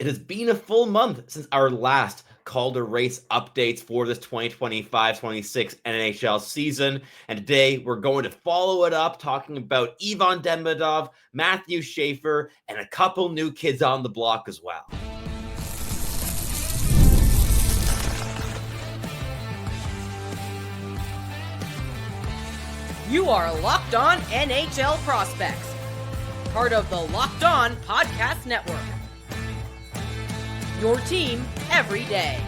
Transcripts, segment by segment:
It has been a full month since our last Calder Race updates for this 2025-26 NHL season, and today we're going to follow it up talking about Ivan Demidov, Matthew Schaefer, and a couple new kids on the block as well. You are Locked On NHL Prospects, part of the Locked On Podcast Network. Your team every day.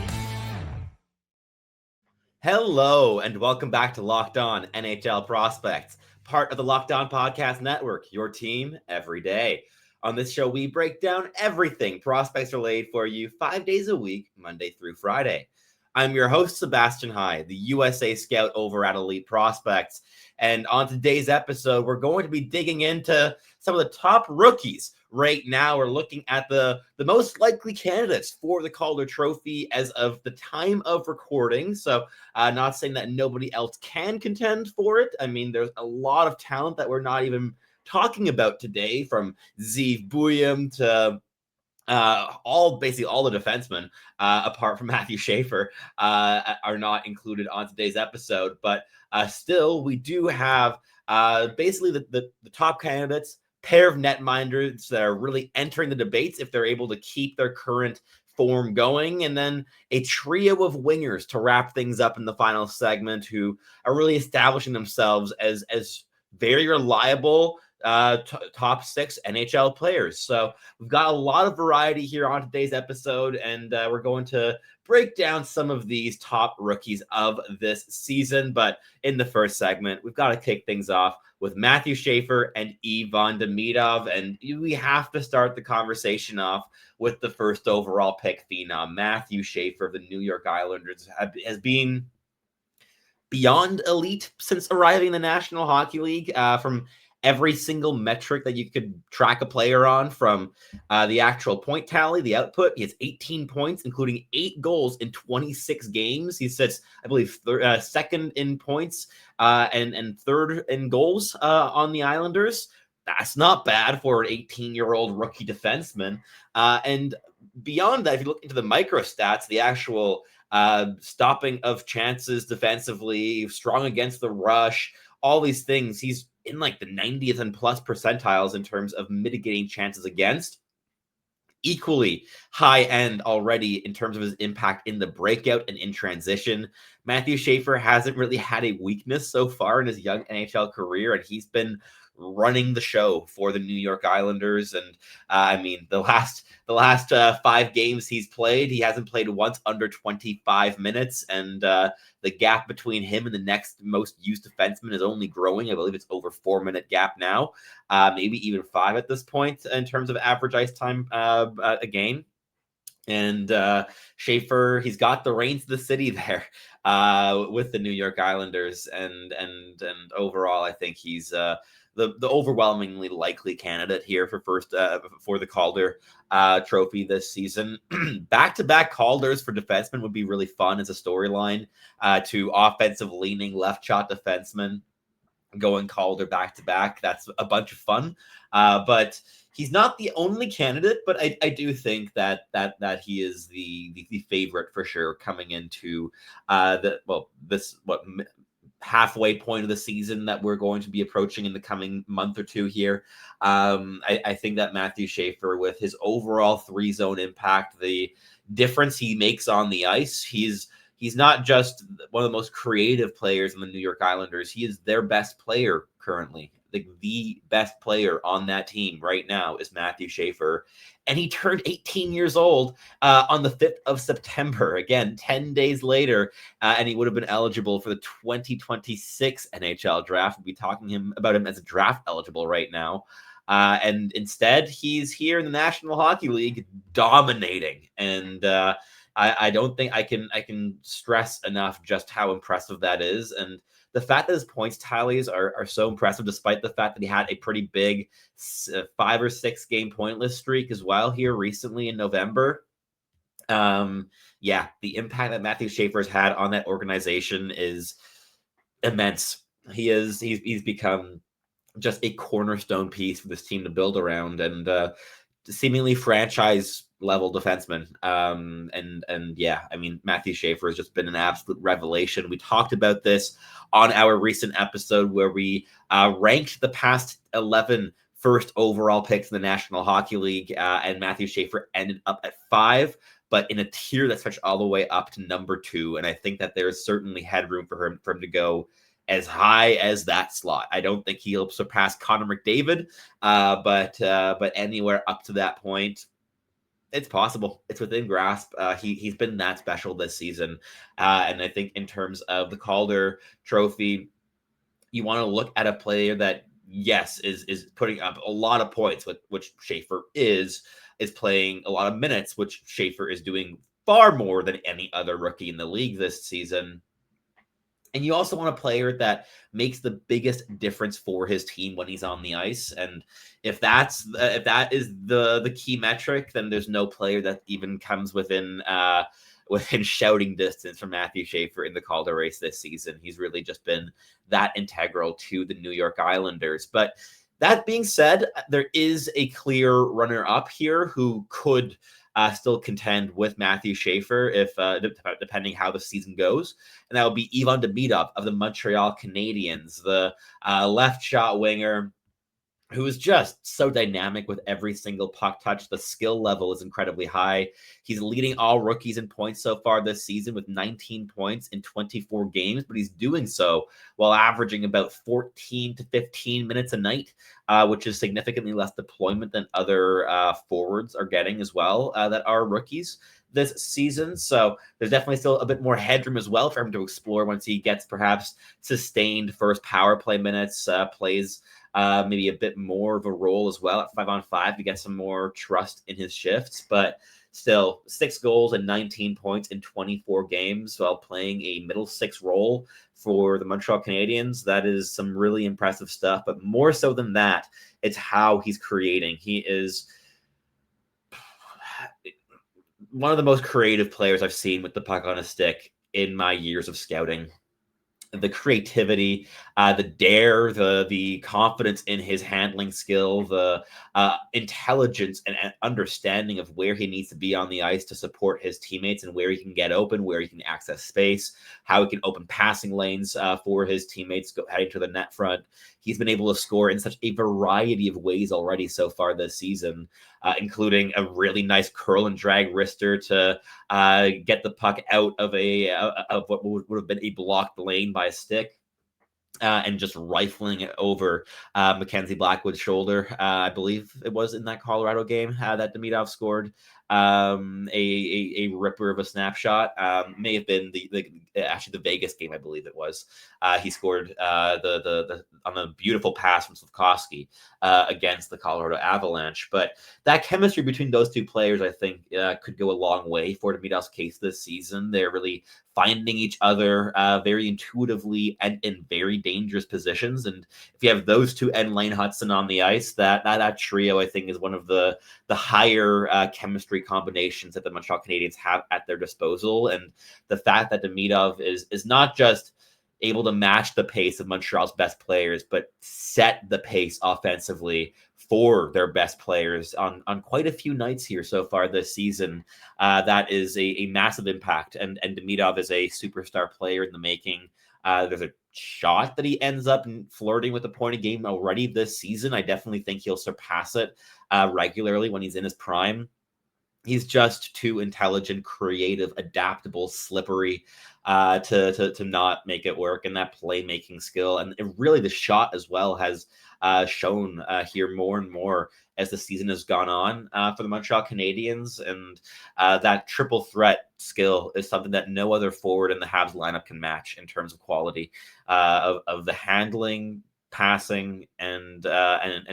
Hello, and welcome back to Locked On NHL Prospects, part of the Locked On Podcast Network, your team every day. On this show, we break down everything prospects related for you 5 days a week, Monday through Friday. I'm your host, Sebastian High, the USA Scout over at Elite Prospects. And on today's episode, we're going to be digging into some of the top rookies. Right now, we're looking at the most likely candidates for the Calder Trophy as of the time of recording. So not saying that nobody else can contend for it. I mean, there's a lot of talent that we're not even talking about today, from Zeev Buium to basically all the defensemen, apart from Matthew Schaefer, are not included on today's episode. But still, we do have basically the top candidates, pair of netminders that are really entering the debates if they're able to keep their current form going, and then a trio of wingers to wrap things up in the final segment who are really establishing themselves as very reliable top 6 NHL players. So we've got a lot of variety here on today's episode, and we're going to break down some of these top rookies of this season. But in the first segment, we've got to kick things off with Matthew Schaefer and Ivan Demidov, and we have to start the conversation off with the first overall pick phenom. Matthew Schaefer of the New York Islanders has been beyond elite since arriving in the National Hockey League, from every single metric that you could track a player on, from the actual point tally, the output. He has 18 points, including 8 goals in 26 games. He sits, I believe, second in points and third in goals on the Islanders. That's not bad for an 18-year-old rookie defenseman. And beyond that, if you look into the micro stats, the actual stopping of chances defensively, strong against the rush, all these things, he's in like the 90th and plus percentiles in terms of mitigating chances against. Equally high end already in terms of his impact in the breakout and in transition. Matthew Schaefer hasn't really had a weakness so far in his young NHL career, and he's been running the show for the New York Islanders. And I mean, the last 5 games he's played, he hasn't played once under 25 minutes, and the gap between him and the next most used defenseman is only growing. I believe it's over 4-minute gap now, maybe even 5 at this point in terms of average ice time a game. And Schaefer, he's got the reins of the city there with the New York Islanders, and overall, I think he's the overwhelmingly likely candidate here for the Calder Trophy this season. Back-to-back Calders for defensemen would be really fun as a storyline. To offensive leaning left shot defensemen going Calder back-to-back. That's a bunch of fun. But he's not the only candidate, but I do think that he is the favorite for sure coming into halfway point of the season that we're going to be approaching in the coming month or two here. I think that Matthew Schaefer, with his overall 3-zone impact, the difference he makes on the ice, he's not just one of the most creative players in the New York Islanders. He is their best player currently. The best player on that team right now is Matthew Schaefer. And he turned 18 years old on the 5th of September. Again, 10 days later, and he would have been eligible for the 2026 NHL draft. We'll be talking about him as a draft eligible right now. And instead, he's here in the National Hockey League dominating. And I don't think I can stress enough just how impressive that is. And the fact that his points tallies are so impressive, despite the fact that he had a pretty big 5 or 6 game pointless streak as well here recently in November. The impact that Matthew Schaefer has had on that organization is immense. He's become just a cornerstone piece for this team to build around. And seemingly franchise level defenseman. And yeah, I mean, Matthew Schaefer has just been an absolute revelation. We talked about this on our recent episode where we ranked the past 11 first overall picks in the National Hockey League, and Matthew Schaefer ended up at 5, but in a tier that stretched all the way up to number 2. And I think that there is certainly headroom for him to go as high as that slot. I don't think he'll surpass Connor McDavid, but anywhere up to that point, it's possible. It's within grasp. He's been that special this season, and I think in terms of the Calder Trophy, you want to look at a player that, yes, is putting up a lot of points, which Schaefer is playing a lot of minutes, which Schaefer is doing far more than any other rookie in the league this season. And you also want a player that makes the biggest difference for his team when he's on the ice. And if that is the key metric, then there's no player that even comes within shouting distance from Matthew Schaefer in the Calder race this season. He's really just been that integral to the New York Islanders. But that being said, there is a clear runner-up here who could still contend with Matthew Schaefer if depending how the season goes, and that would be Ivan Demidov of the Montreal Canadiens, the left shot winger who is just so dynamic with every single puck touch. The skill level is incredibly high. He's leading all rookies in points so far this season with 19 points in 24 games, but he's doing so while averaging about 14 to 15 minutes a night, which is significantly less deployment than other forwards are getting as well that are rookies this season. So there's definitely still a bit more headroom as well for him to explore once he gets perhaps sustained first power play minutes, plays maybe a bit more of a role as well at 5-on-5 to get some more trust in his shifts. But still, 6 goals and 19 points in 24 games while playing a middle six role for the Montreal Canadiens. That is some really impressive stuff. But more so than that, it's how he's creating. He is one of the most creative players I've seen with the puck on a stick in my years of scouting. The creativity, the dare, the confidence in his handling skill, the intelligence and understanding of where he needs to be on the ice to support his teammates and where he can get open, where he can access space, how he can open passing lanes for his teammates heading to the net front. He's been able to score in such a variety of ways already so far this season, including a really nice curl and drag wrister to get the puck out of what would have been a blocked lane by a stick. And just rifling it over Mackenzie Blackwood's shoulder. I believe it was in that Colorado game that Demidov scored a ripper of a snapshot. May have been actually the Vegas game, I believe it was. He scored the on a beautiful pass from Slavkovsky against the Colorado Avalanche. But that chemistry between those two players, I think, could go a long way for Demidov's case this season. They're really finding each other very intuitively and in very dangerous positions. And if you have those two and Lane Hutson on the ice, that trio, I think, is one of the higher chemistry combinations that the Montreal Canadiens have at their disposal. And the fact that Demidov is not just able to match the pace of Montreal's best players, but set the pace offensively for their best players on quite a few nights here so far this season. That is a massive impact. And Demidov is a superstar player in the making. There's a shot that he ends up flirting with the point of game already this season. I definitely think he'll surpass it regularly when he's in his prime. He's just too intelligent, creative, adaptable, slippery to not make it work. And that playmaking skill and really the shot as well has shown here more and more as the season has gone on for the Montreal Canadiens. And that triple threat skill is something that no other forward in the Habs lineup can match in terms of quality of the handling, passing, and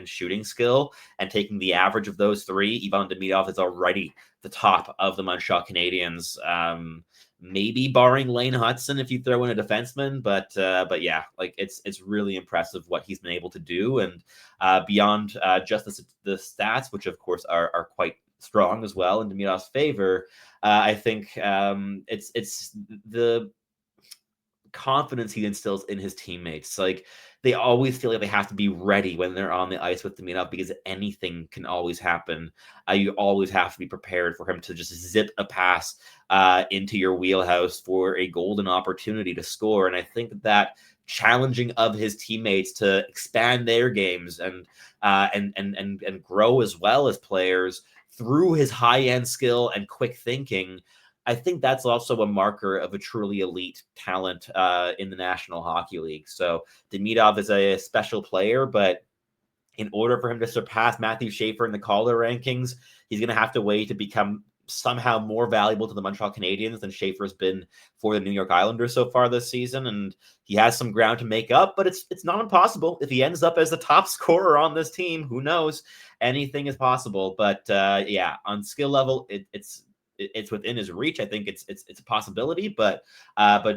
shooting skill. And taking the average of those three, Ivan Demidov is already the top of the Montreal Canadiens. Maybe barring Lane Hutson if you throw in a defenseman, but yeah, like it's really impressive what he's been able to do. And beyond just the stats, which of course are quite strong as well in Demidov's favor, I think it's the confidence he instills in his teammates. Like, they always feel like they have to be ready when they're on the ice with Demidov because anything can always happen. You always have to be prepared for him to just zip a pass into your wheelhouse for a golden opportunity to score. And I think that challenging of his teammates to expand their games and grow as well as players through his high-end skill and quick thinking, I think that's also a marker of a truly elite talent in the National Hockey League. So Demidov is a special player, but in order for him to surpass Matthew Schaefer in the Calder rankings, he's going to have to wait to become somehow more valuable to the Montreal Canadiens than Schaefer's been for the New York Islanders so far this season. And he has some ground to make up, but it's not impossible. If he ends up as the top scorer on this team, who knows? Anything is possible. But yeah, on skill level, it's within his reach. I think it's a possibility, but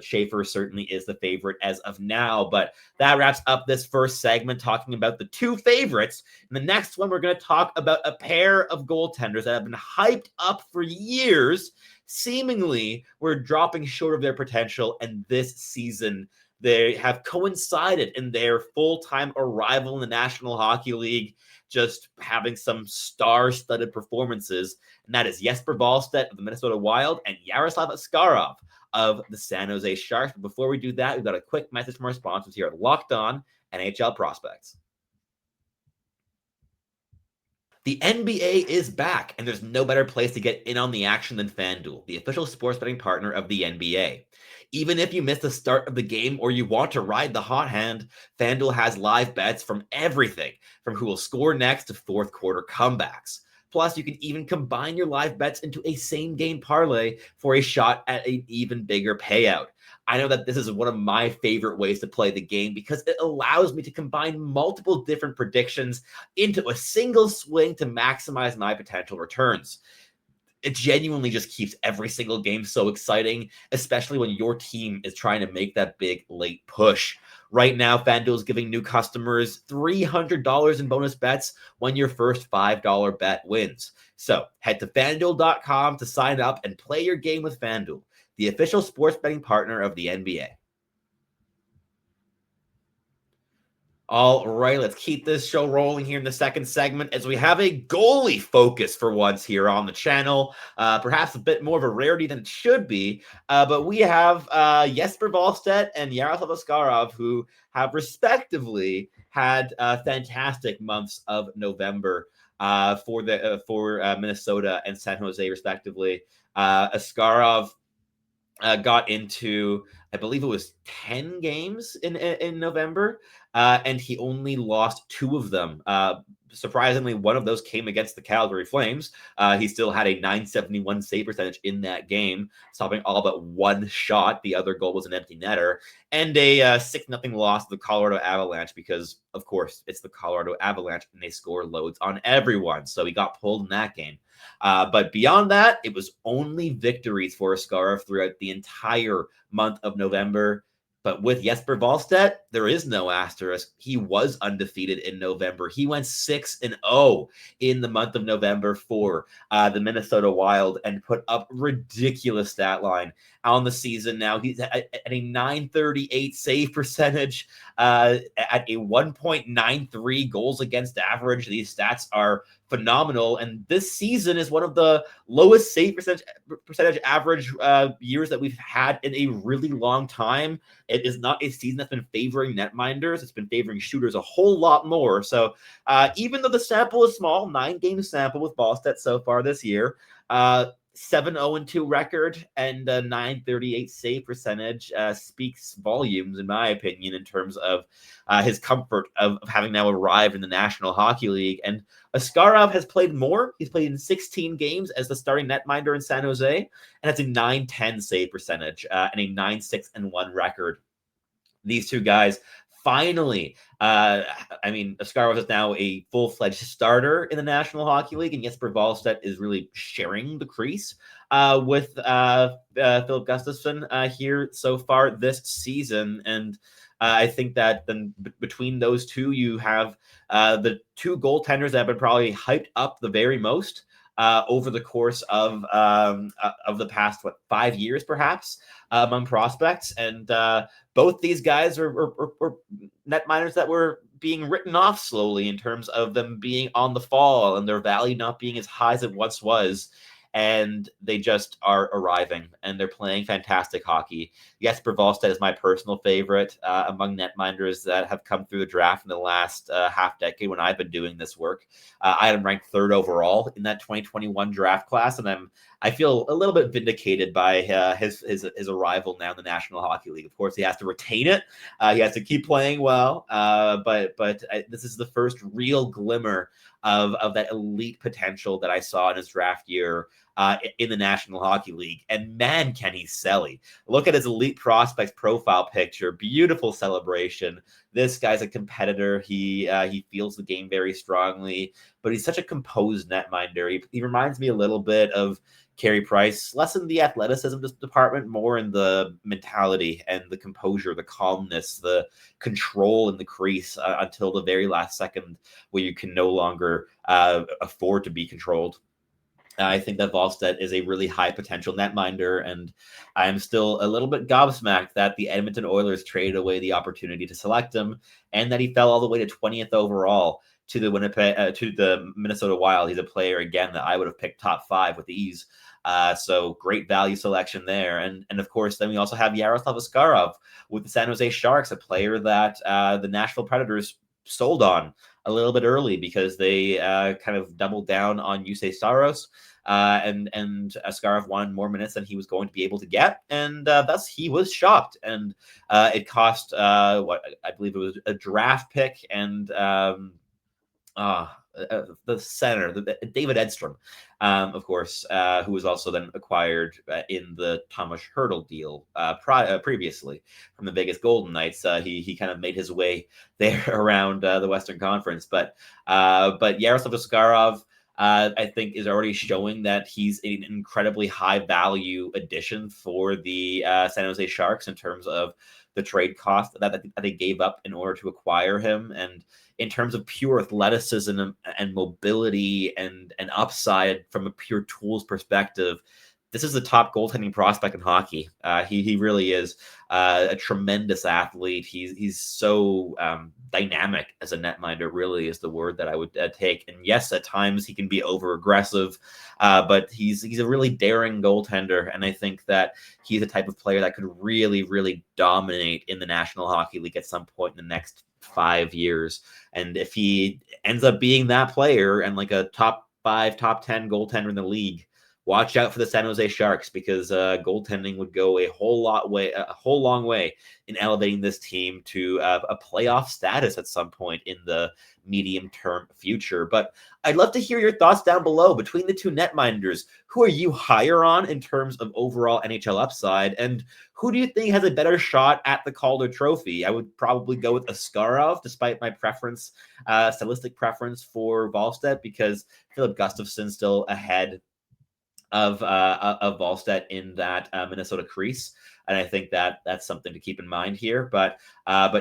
Schaefer certainly is the favorite as of now. But that wraps up this first segment talking about the two favorites. In the next one, we're going to talk about a pair of goaltenders that have been hyped up for years. Seemingly, we're dropping short of their potential, and this season they have coincided in their full-time arrival in the National Hockey League, just having some star-studded performances, and that is Jesper Wallstedt of the Minnesota Wild and Yaroslav Askarov of the San Jose Sharks. But before we do that, we've got a quick message from our sponsors here at Locked On NHL Prospects. The NBA is back, and there's no better place to get in on the action than FanDuel, the official sports betting partner of the NBA. Even if you miss the start of the game or you want to ride the hot hand, FanDuel has live bets from everything from who will score next to fourth quarter comebacks. Plus, you can even combine your live bets into a same-game parlay for a shot at an even bigger payout. I know that this is one of my favorite ways to play the game because it allows me to combine multiple different predictions into a single swing to maximize my potential returns. It genuinely just keeps every single game so exciting, especially when your team is trying to make that big late push. Right now, FanDuel is giving new customers $300 in bonus bets when your first $5 bet wins. So head to FanDuel.com to sign up and play your game with FanDuel, the official sports betting partner of the NBA. All right, let's keep this show rolling here in the second segment as we have a goalie focus for once here on the channel. Perhaps a bit more of a rarity than it should be, but we have Jesper Wallstedt and Yaroslav Askarov, who have respectively had fantastic months of November for Minnesota and San Jose, respectively. Askarov got into, I believe it was 10 games in November, and he only lost 2 of them. Surprisingly, one of those came against the Calgary Flames. He still had a .971 save percentage in that game, stopping all but one shot. The other goal was an empty netter. And a 6-0 loss to the Colorado Avalanche because, of course, it's the Colorado Avalanche, and they score loads on everyone. So he got pulled in that game. But beyond that, it was only victories for Askarov throughout the entire month of November. But with Jesper Wallstedt, there is no asterisk. He was undefeated in November. He went 6-0 in the month of November for the Minnesota Wild and put up ridiculous stat line on the season. Now he's at a .938 save percentage, at a 1.93 goals against average. These stats are phenomenal, and this season is one of the lowest save percentage average years that we've had in a really long time. It is not a season that's been favoring netminders. It's been favoring shooters a whole lot more. So even though the sample is small, 9-game sample with Wallstedt so far this year, 7-0-2 record and a .938 save percentage speaks volumes, in my opinion, in terms of his comfort of having now arrived in the National Hockey League. And Askarov has played more. He's played in 16 games as the starting netminder in San Jose, and that's a .910 save percentage and a .96-1 record. These two guys finally, Askarov is now a full-fledged starter in the National Hockey League, and Jesper Wallstedt is really sharing the crease with Philip Gustafsson here so far this season. And I think that then between those two, you have the two goaltenders that have been probably hyped up the very most over the course of the past 5 years, perhaps, among prospects. And both these guys are netminders that were being written off slowly in terms of them being on the fall and their value not being as high as it once was. And they just are arriving, and they're playing fantastic hockey. Jesper Wallstedt is my personal favorite among netminders that have come through the draft in the last half decade when I've been doing this work. I had him ranked 3rd overall in that 2021 draft class, and I feel a little bit vindicated by his arrival now in the National Hockey League. Of course, he has to retain it. He has to keep playing well, but this is the first real glimmer of that elite potential that I saw in his draft year in the National Hockey League. And man, can he selly. Look at his elite prospects profile picture. Beautiful celebration. This guy's a competitor. He feels the game very strongly, but he's such a composed netminder. He reminds me a little bit of Carey Price, less in the athleticism department, more in the mentality and the composure, the calmness, the control in the crease until the very last second where you can no longer afford to be controlled. I think that Wallstedt is a really high potential netminder, and I'm still a little bit gobsmacked that the Edmonton Oilers traded away the opportunity to select him, and that he fell all the way to 20th overall to the Minnesota Wild. He's a player again that I would have picked top 5 with ease. So great value selection there, and of course then we also have Yaroslav Askarov with the San Jose Sharks, a player that the Nashville Predators sold on a little bit early because they kind of doubled down on Jussi Saros, and Askarov wanted more minutes than he was going to be able to get, and thus he was shopped, and it cost what I believe it was a draft pick and the center, David Edstrom, of course, who was also then acquired in the Thomas Hertl deal previously from the Vegas Golden Knights. He kind of made his way there around the Western Conference, but Yaroslav Askarov, I think, is already showing that he's an incredibly high value addition for the San Jose Sharks in terms of the trade cost that they gave up in order to acquire him. And in terms of pure athleticism and mobility and upside from a pure tools perspective, this is the top goaltending prospect in hockey. He really is a tremendous athlete. He's so dynamic as a netminder, really is the word that I would take. And yes, at times he can be over aggressive, but he's a really daring goaltender. And I think that he's the type of player that could really, really dominate in the National Hockey League at some point in the next 5 years. And if he ends up being that player and like a top 5, top 10 goaltender in the league, watch out for the San Jose Sharks, because goaltending would go a whole long way in elevating this team to a playoff status at some point in the medium-term future. But I'd love to hear your thoughts down below. Between the two netminders, who are you higher on in terms of overall NHL upside, and who do you think has a better shot at the Calder Trophy? I would probably go with Askarov, despite my preference, stylistic preference for Wallstedt, because Philip Gustafson's still ahead of Wallstedt in that Minnesota crease. And I think that that's something to keep in mind here. But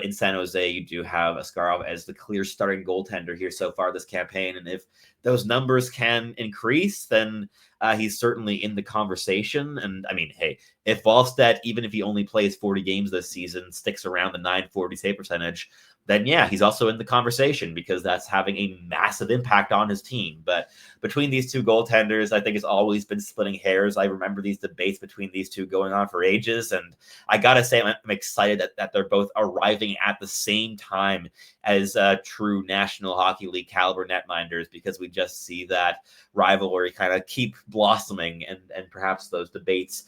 in San Jose, you do have Askarov as the clear starting goaltender here so far this campaign. And if those numbers can increase, then he's certainly in the conversation. And I mean, hey, if Wallstedt, even if he only plays 40 games this season, sticks around the .940 save percentage, then yeah, he's also in the conversation, because that's having a massive impact on his team. But between these two goaltenders, I think it's always been splitting hairs. I remember these debates between these two going on for ages. And I got to say, I'm excited that they're both arriving at the same time as true National Hockey League caliber netminders, because we just see that rivalry kind of keep blossoming, and perhaps those debates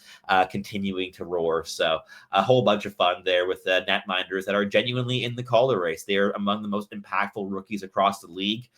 continuing to roar. So a whole bunch of fun there with netminders that are genuinely in the Calder Race. They are among the most impactful rookies across the league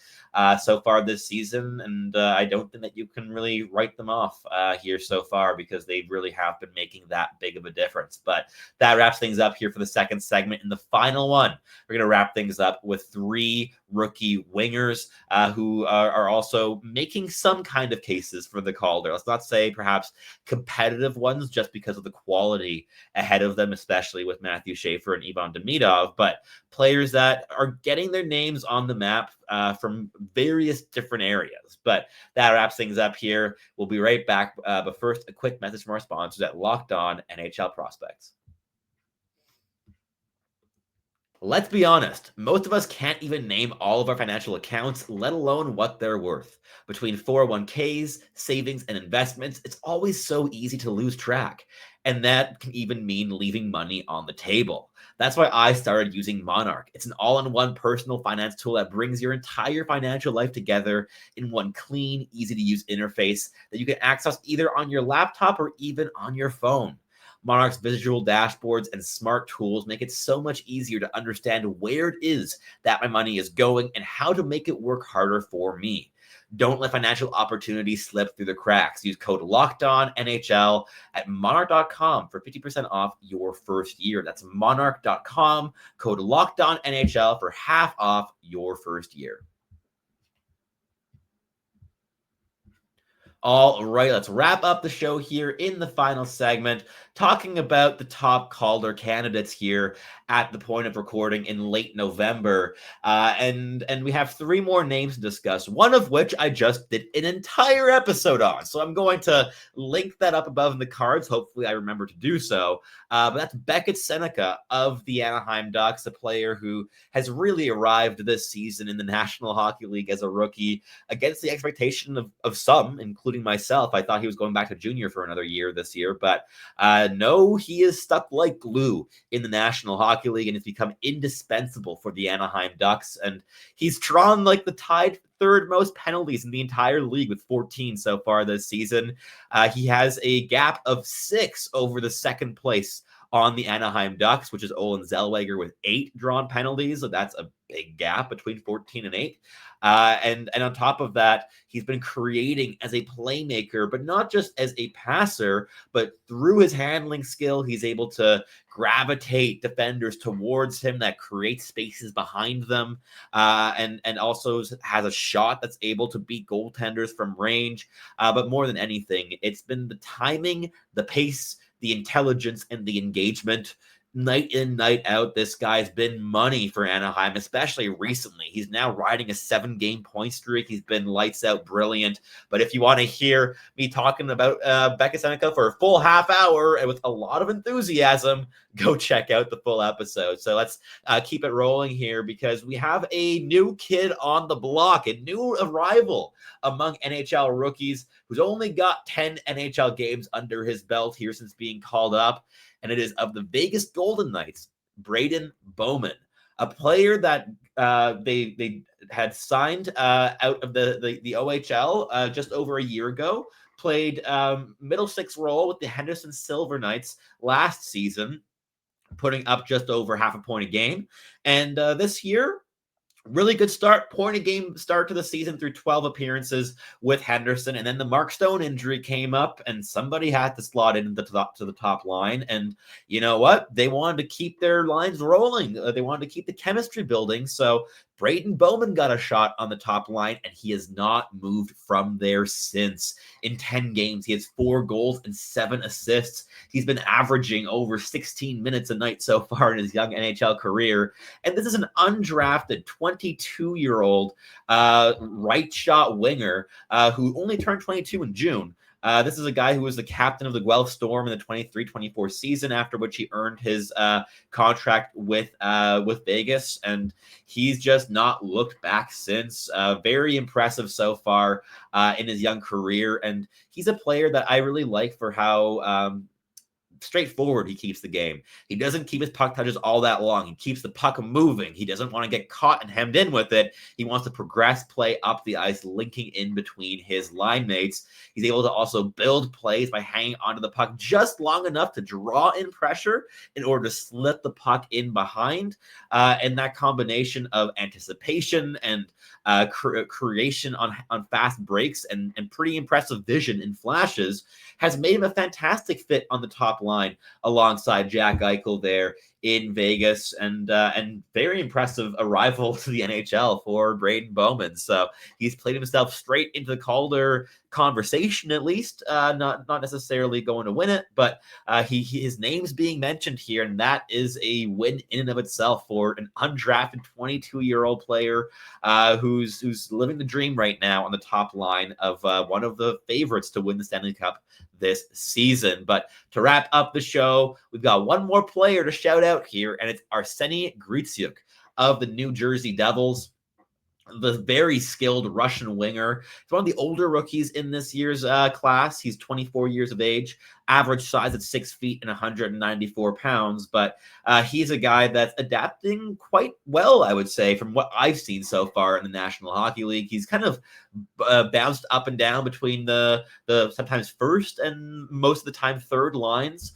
so far this season, and I don't think that you can really write them off here so far, because they really have been making that big of a difference. But that wraps things up here for the second segment. In the final one, we're going to wrap things up with 3 rookie wingers who are also making some kind of cases for the Calder. Let's not say perhaps competitive ones just because of the quality ahead of them, especially with Matthew Schaefer and Ivan Demidov, but players that are getting their names on the map from various different areas. But that wraps things up here. We'll be right back. But first, a quick message from our sponsors at Locked On NHL Prospects. Let's be honest, most of us can't even name all of our financial accounts, let alone what they're worth. Between 401ks, savings, and investments, it's always so easy to lose track. And that can even mean leaving money on the table. That's why I started using Monarch. It's an all-in-one personal finance tool that brings your entire financial life together in one clean, easy-to-use interface that you can access either on your laptop or even on your phone. Monarch's visual dashboards and smart tools make it so much easier to understand where it is that my money is going and how to make it work harder for me. Don't let financial opportunities slip through the cracks. Use code LOCKEDONNHL at monarch.com for 50% off your first year. That's monarch.com, code LOCKEDONNHL for half off your first year. All right, let's wrap up the show here in the final segment, talking about the top Calder candidates here at the point of recording in late November. And we have three more names to discuss, one of which I just did an entire episode on. So I'm going to link that up above in the cards. Hopefully I remember to do so. But that's Beckett Sennecke of the Anaheim Ducks, a player who has really arrived this season in the National Hockey League as a rookie against the expectation of some, including myself. I thought he was going back to junior for another year this year, but no, he is stuck like glue in the National Hockey League and has become indispensable for the Anaheim Ducks. And he's drawn like the tied third most penalties in the entire league with 14 so far this season. He has a gap of 6 over the second place on the Anaheim Ducks, which is Olin Zellweger with 8 drawn penalties. So that's a big gap between 14 and 8. And on top of that, he's been creating as a playmaker, but not just as a passer, but through his handling skill, he's able to gravitate defenders towards him that create spaces behind them, and also has a shot that's able to beat goaltenders from range. But more than anything, it's been the timing, the pace, the intelligence, and the engagement. Night in, night out, this guy's been money for Anaheim, especially recently. He's now riding a 7-game point streak. He's been lights out brilliant. But if you want to hear me talking about Beckett Sennecke for a full half hour and with a lot of enthusiasm, go check out the full episode. So let's keep it rolling here because we have a new kid on the block, a new arrival among NHL rookies who's only got 10 NHL games under his belt here since being called up. And it is of the Vegas Golden Knights, Braeden Bowman, a player that they had signed out of the OHL just over a year ago, played middle six role with the Henderson Silver Knights last season, putting up just over half a point a game. And this year, really good point a game start to the season through 12 appearances with Henderson. And then the Mark Stone injury came up and somebody had to slot in to the top line. And you know what? They wanted to keep their lines rolling. They wanted to keep the chemistry building. So Braeden Bowman got a shot on the top line, and he has not moved from there since. In 10 games, he has 4 goals and 7 assists. He's been averaging over 16 minutes a night so far in his young NHL career. And this is an undrafted 22-year-old right shot winger who only turned 22 in June. This is a guy who was the captain of the Guelph Storm in the 23-24 season, after which he earned his contract with Vegas, and he's just not looked back since. Very impressive so far in his young career, and he's a player that I really like for how straightforward he keeps the game. He doesn't keep his puck touches all that long. He keeps the puck moving. He doesn't want to get caught and hemmed in with it. He wants to progress play up the ice, linking in between his line mates. He's able to also build plays by hanging onto the puck just long enough to draw in pressure in order to slip the puck in behind. And that combination of anticipation and creation on fast breaks and pretty impressive vision in flashes has made him a fantastic fit on the top line alongside Jack Eichel there in Vegas, and very impressive arrival to the NHL for Braeden Bowman. So he's played himself straight into the Calder conversation, at least. Not necessarily going to win it, but his name's being mentioned here, and that is a win in and of itself for an undrafted 22-year-old player who's living the dream right now on the top line of one of the favorites to win the Stanley Cup this season. But to wrap up the show, we've got one more player to shout out here, and it's Arseni Gritsyuk of the New Jersey Devils, the very skilled Russian winger. He's one of the older rookies in this year's class. He's 24 years of age, average size at 6 feet and 194 pounds. But he's a guy that's adapting quite well, I would say, from what I've seen so far in the National Hockey League. He's kind of bounced up and down between the sometimes first and most of the time third lines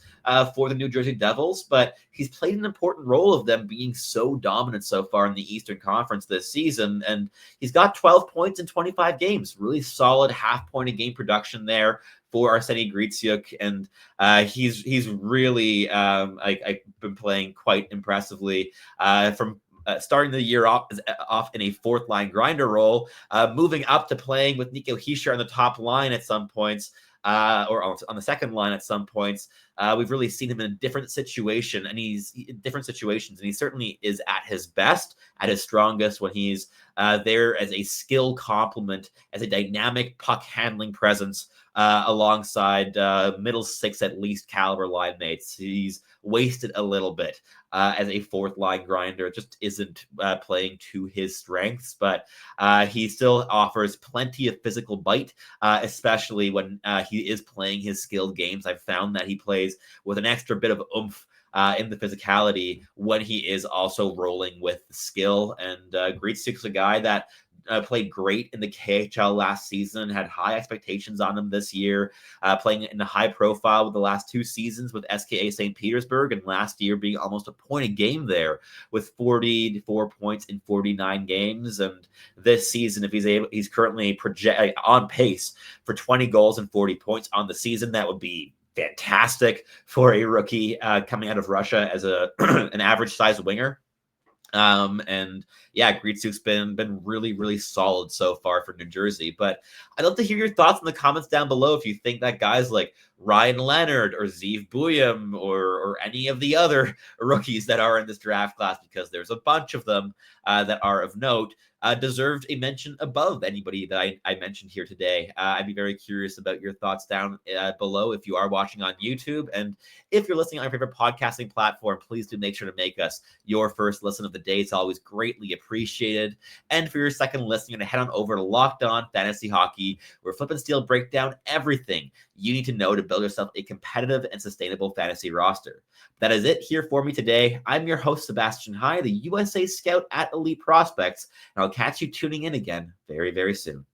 for the New Jersey Devils, but he's played an important role of them being so dominant so far in the Eastern Conference this season. And he's got 12 points in 25 games, really solid half-point a game production there for Arseni Gritsyuk. And he's really I've been playing quite impressively from starting the year off in a fourth line grinder role, moving up to playing with Nico Hischier on the top line at some points, or on the second line at some points. We've really seen him in a different situation, and he's in different situations, and he certainly is at his best, at his strongest when he's there as a skill complement, as a dynamic puck handling presence alongside middle six at least caliber line mates. He's wasted a little bit as a fourth line grinder. It just isn't playing to his strengths, but he still offers plenty of physical bite, especially when he is playing his skilled games. I've found that he plays with an extra bit of oomph in the physicality when he is also rolling with skill. And Gritsyuk's a guy that played great in the KHL last season, had high expectations on him this year, playing in a high profile with the last two seasons with SKA St. Petersburg, and last year being almost a point a game there with 44 points in 49 games. And this season, if he's currently on pace for 20 goals and 40 points on the season. That would be fantastic for a rookie coming out of Russia as an average size winger. And yeah, Gritsyuk's been really, really solid so far for New Jersey. But I'd love to hear your thoughts in the comments down below if you think that guys like Ryan Leonard or Zeev Buium or any of the other rookies that are in this draft class, because there's a bunch of them that are of note, deserved a mention above anybody that I mentioned here today. I'd be very curious about your thoughts down below if you are watching on YouTube. And if you're listening on your favorite podcasting platform, please do make sure to make us your first listen of the day. It's always greatly appreciated. And for your second listen, you're going to head on over to Locked On Fantasy Hockey, where Flip and Steel break down everything you need to know to build yourself a competitive and sustainable fantasy roster. That is it here for me today. I'm your host, Sebastian High, the USA Scout at Elite Prospects, and I'll catch you tuning in again very, very soon.